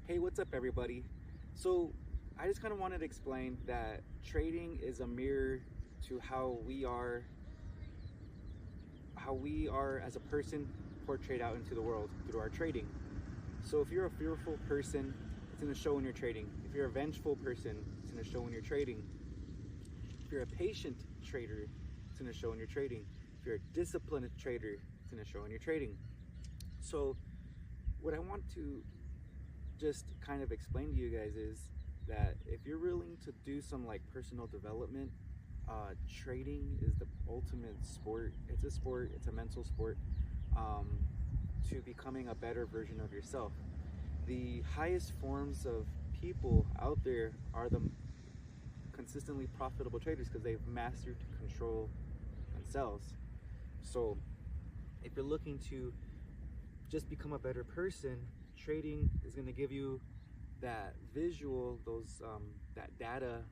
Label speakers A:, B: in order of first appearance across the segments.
A: Hey, what's up, everybody? So, I just kind of wanted to explain that trading is a mirror to how we are as a person portrayed out into the world through our trading. So, if you're a fearful person, it's going to show when you're trading. If you're a vengeful person, it's going to show when you're trading. If you're a patient trader, it's going to show when you're trading. If you're a disciplined trader, it's going to show when you're trading. So, what I want to just kind of explain to you guys is that if you're willing to do some like personal development, trading is the ultimate sport. It's a sport, it's a mental sport, um, to becoming a better version of yourself. The highest forms of people out there are the consistently profitable traders because they've mastered to control themselves. So if you're looking to just become a better person, trading is going to give you that visual, that data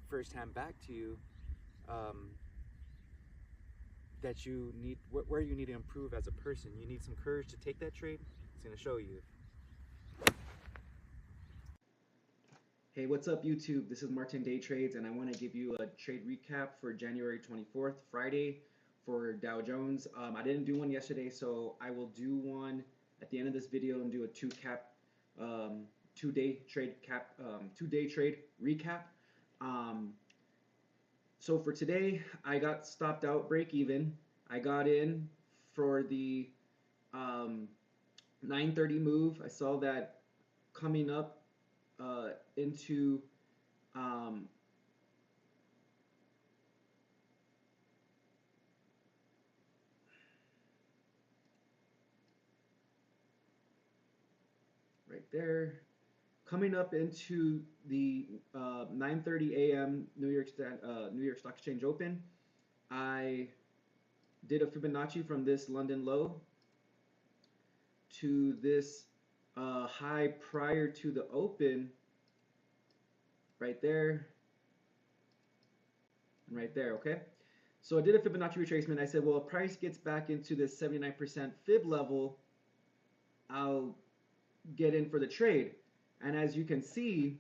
A: firsthand back to you, um, that you need, where you need to improve as a person. You need some courage to take that trade. It's going to show you. Hey, what's up, YouTube? This is Martin Day Trades, and I want to give you a trade recap for January 24th, Friday, for Dow Jones. I didn't do one yesterday, so I will do one at the end of this video and do a two-day trade recap. So for today, I got stopped out break even. I got in for the 9:30 move. I saw that coming up into right there, coming up into the 9:30 a.m. New York Stock Exchange Open. I did a Fibonacci from this London low to this high prior to the open, right there and right there, okay? So I did a Fibonacci retracement. I said, well, if price gets back into this 79% fib level, I'll get in for the trade. And as you can see,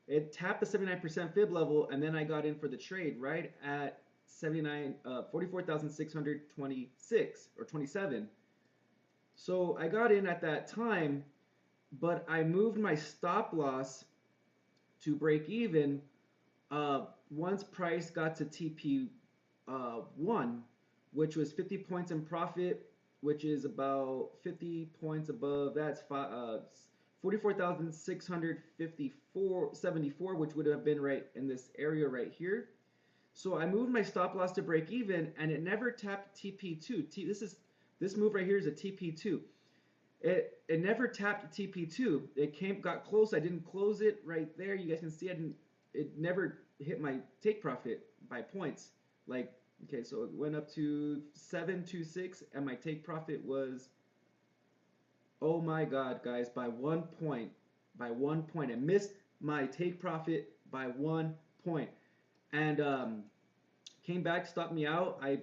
A: it tapped the 79% fib level, and then I got in for the trade right at 44,626 or 27. So I got in at that time, but I moved my stop loss to break even once price got to TP1, which was 50 points in profit, which is about 50 points above. That's 44,654.74, which would have been right in this area right here. So I moved my stop loss to break even, and it never tapped TP2. This move right here is a TP2. It never tapped TP2. It got close. I didn't close it right there. You guys can see it never hit my take profit by points. Like, okay, so it went up to 726, and my take profit was, oh my God, guys, by 1 point. By 1 point. I missed my take profit by 1 point. And came back, stopped me out. I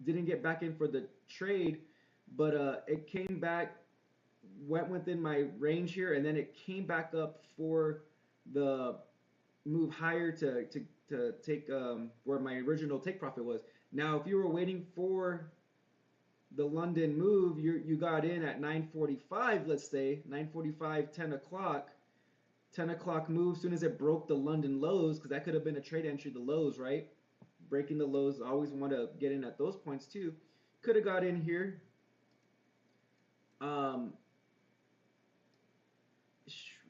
A: didn't get back in for the trade, but it came back, went within my range here, and then it came back up for the move higher to take where my original take profit was. Now, if you were waiting for the London move, you got in at 9:45, let's say 9:45, 10 o'clock. 10 o'clock move, as soon as it broke the London lows, because that could have been a trade entry, the lows, right? Breaking the lows, I always want to get in at those points too. Could have got in here.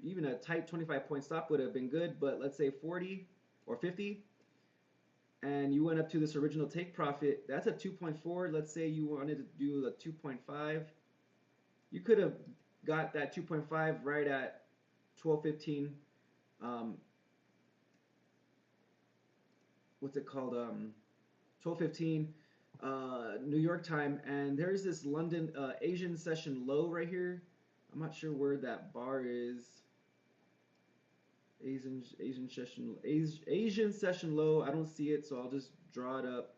A: Even a tight 25-point stop would have been good, but let's say 40 or 50, and you went up to this original take profit. That's a 2.4. Let's say you wanted to do the 2.5. You could have got that 2.5 right at 12:15. What's it called? 12:15 New York time, and there's this London Asian session low right here. I'm not sure where that bar is. Asian session low. I don't see it, so I'll just draw it up.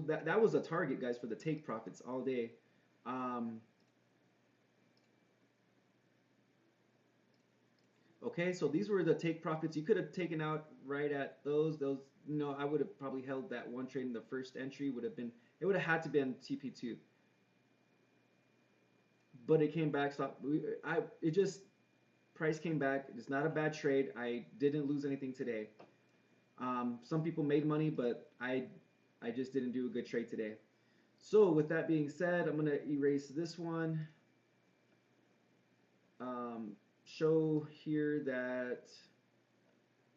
A: that was a target, guys, for the take profits all day. Um, okay, so these were the take profits. You could have taken out right at those. I would have probably held that one trade in the first entry. It would have had to been TP2, but it came back. It just price came back. It's not a bad trade. I didn't lose anything today. Some people made money, but I just didn't do a good trade today. So with that being said, I'm gonna erase this one. Show here that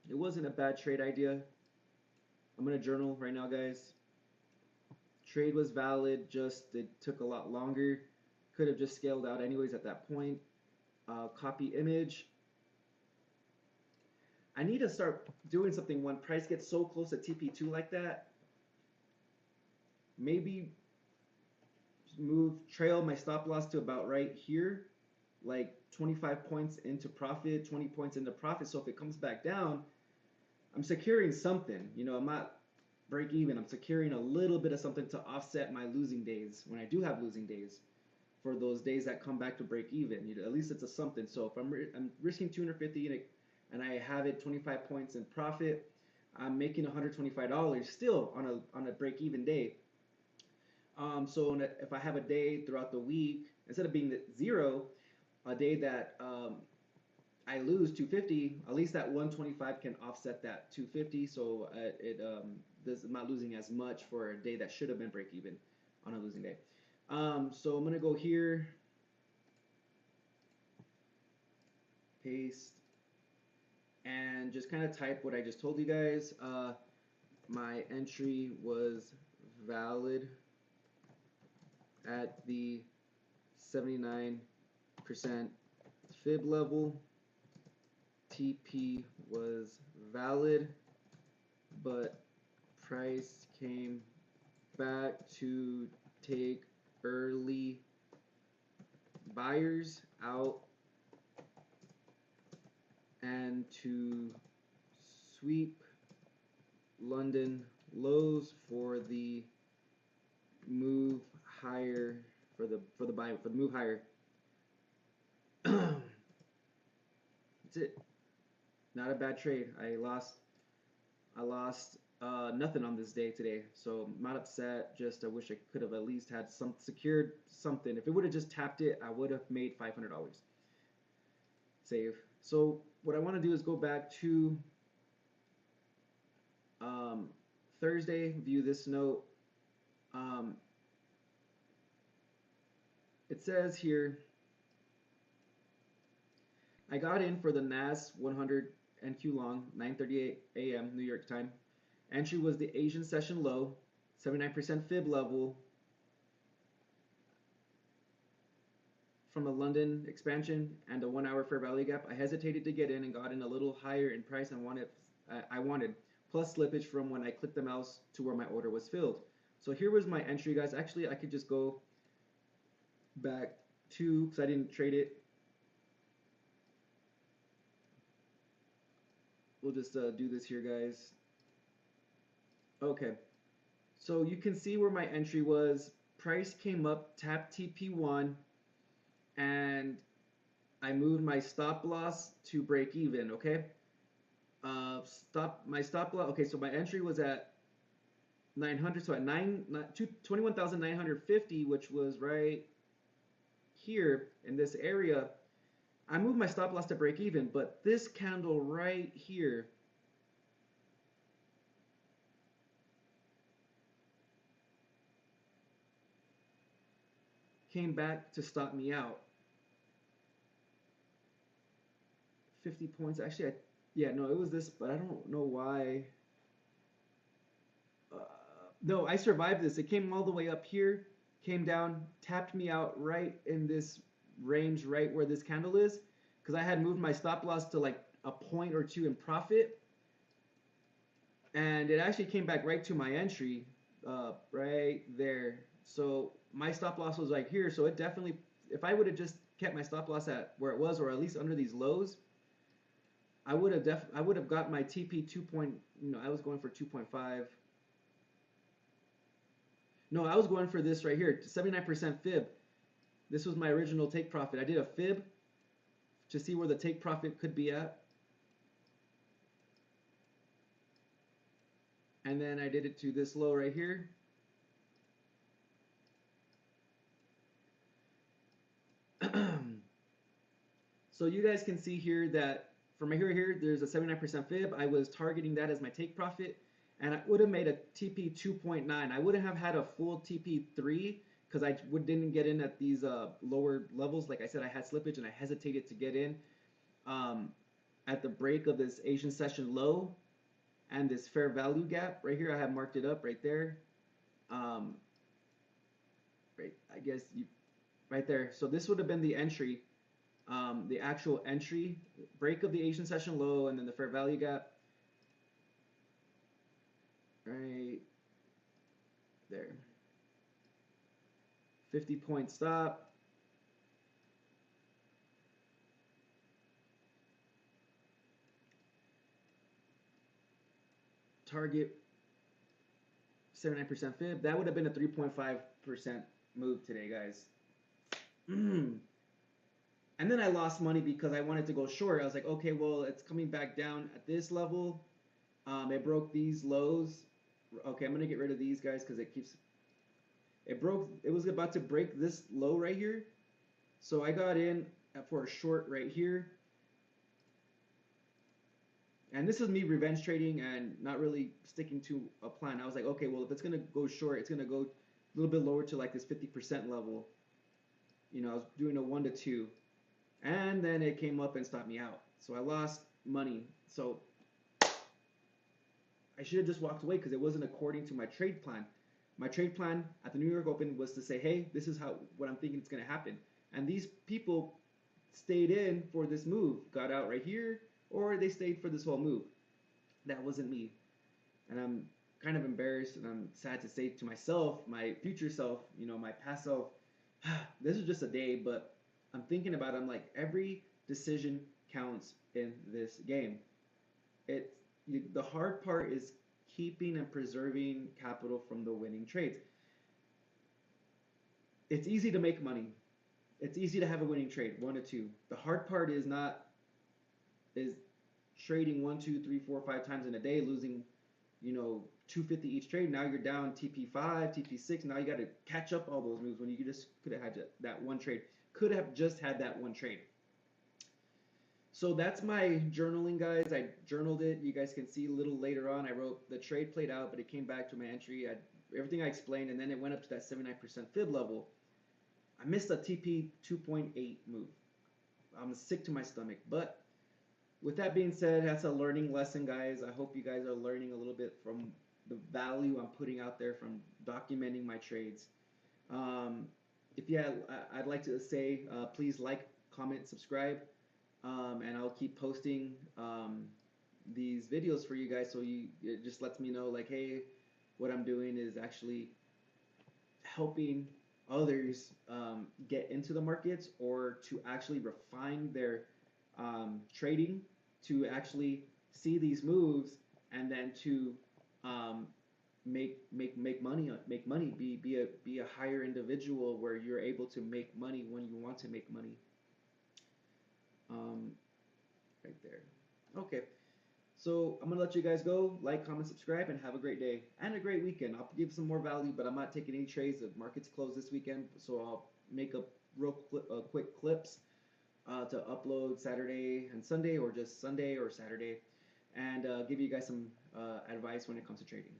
A: it wasn't a bad trade idea. I'm gonna journal right now, guys. Trade was valid, just it took a lot longer. Could have just scaled out anyways at that point. Copy image. I need to start doing something when price gets so close to TP2 like that. Maybe trail my stop loss to about right here, like 25 points into profit, 20 points into profit. So if it comes back down, I'm securing something. I'm not break even. I'm securing a little bit of something to offset my losing days when I do have losing days. For those days that come back to break even, at least it's a something. So if I'm risking 250 and I have it 25 points in profit, I'm making $125 still on a break even day. So if I have a day throughout the week, instead of being zero, a day that I lose 250, at least that 125 can offset that 250. So I'm not losing as much for a day that should have been break even on a losing day. So I'm gonna go here, paste, and just kind of type what I just told you guys. My entry was valid at the 79% fib level. TP was valid, but price came back to take early buyers out and to sweep London lows for the move higher, for the move higher. That's it. Not a bad trade. I lost nothing on this day today, so I'm not upset. Just I wish I could have at least had secured something. If it would have just tapped it, I would have made $500. Save. So what I want to do is go back to Thursday. View this note. It says here, I got in for the NAS 100 NQ long, 9:38 a.m. New York time. Entry was the Asian session low, 79% fib level from a London expansion and a 1 hour fair value gap. I hesitated to get in and got in a little higher in price and I wanted, plus slippage from when I clicked the mouse to where my order was filled. So here was my entry, guys. Actually, I could just go back to, because I didn't trade it. We'll just do this here, guys. Okay, so you can see where my entry was. Price came up, tapped TP1, and I moved my stop loss to break even. Okay, my stop loss. Okay, so my entry was at 900, so at 21,950, which was right here in this area. I moved my stop loss to break even, but this candle right here came back to stop me out. 50 points. Actually, it was this, but I don't know why. No, I survived this. It came all the way up here, came down, tapped me out right in this range, right where this candle is, because I had moved my stop loss to like a point or two in profit, and it actually came back right to my entry, right there. So my stop loss was right here. So it definitely, if I would have just kept my stop loss at where it was, or at least under these lows, I would have got my TP 2. I was going for 2.5. No, I was going for this right here, 79% fib. This was my original take profit. I did a fib to see where the take profit could be at. And then I did it to this low right here. So you guys can see here that from here to here, there's a 79% fib. I was targeting that as my take profit, and I would have made a TP 2.9. I wouldn't have had a full TP 3 because I didn't get in at these lower levels. Like I said, I had slippage and I hesitated to get in at the break of this Asian session low and this fair value gap right here. I have marked it up right there. Right, I guess you right there. So this would have been the entry. The actual entry, break of the Asian session low, and then the fair value gap right there. 50-point stop. Target 79% fib. That would have been a 3.5% move today, guys. And then I lost money because I wanted to go short. I was like, okay, well, it's coming back down at this level. It broke these lows. Okay, I'm gonna get rid of these guys because it was about to break this low right here. So I got in for a short right here. And this is me revenge trading and not really sticking to a plan. I was like, okay, well, if it's gonna go short, it's gonna go a little bit lower to like this 50% level. You know, I was doing a 1 to 2. And then it came up and stopped me out. So I lost money. So I should have just walked away because it wasn't according to my trade plan. My trade plan at the New York Open was to say, hey, this is what I'm thinking is going to happen. And these people stayed in for this move, got out right here, or they stayed for this whole move. That wasn't me. And I'm kind of embarrassed and I'm sad to say to myself, my future self, you know, my past self, this is just a day, but I'm thinking about it, I'm like, every decision counts in this game. The hard part is keeping and preserving capital from the winning trades. It's easy to make money. It's easy to have a winning trade, 1 to 2. The hard part is trading 1, 2, 3, 4, 5 times in a day, losing, you know, 250 each trade. Now you're down TP5, TP6. Now you got to catch up all those moves when you just could have had that one trade. Could have just had that one trade. So that's my journaling, guys. I journaled it. You guys can see a little later on. I wrote the trade played out, but it came back to my entry. Everything I explained, and then it went up to that 79% fib level. I missed a TP 2.8 move. I'm sick to my stomach. But with that being said, that's a learning lesson, guys. I hope you guys are learning a little bit from the value I'm putting out there from documenting my trades. I'd like to say, please like, comment, subscribe, and I'll keep posting these videos for you guys. So it just lets me know, like, hey, what I'm doing is actually helping others get into the markets or to actually refine their trading, to actually see these moves and then to make money, be a higher individual where you're able to make money when you want to make money. Right there. Okay, so I'm gonna let you guys go. Like, comment, subscribe, and have a great day and a great weekend. I'll give some more value, but I'm not taking any trades. The market's closed this weekend, so I'll make a quick clips to upload Saturday and Sunday, or just Sunday or Saturday, and give you guys some advice when it comes to trading.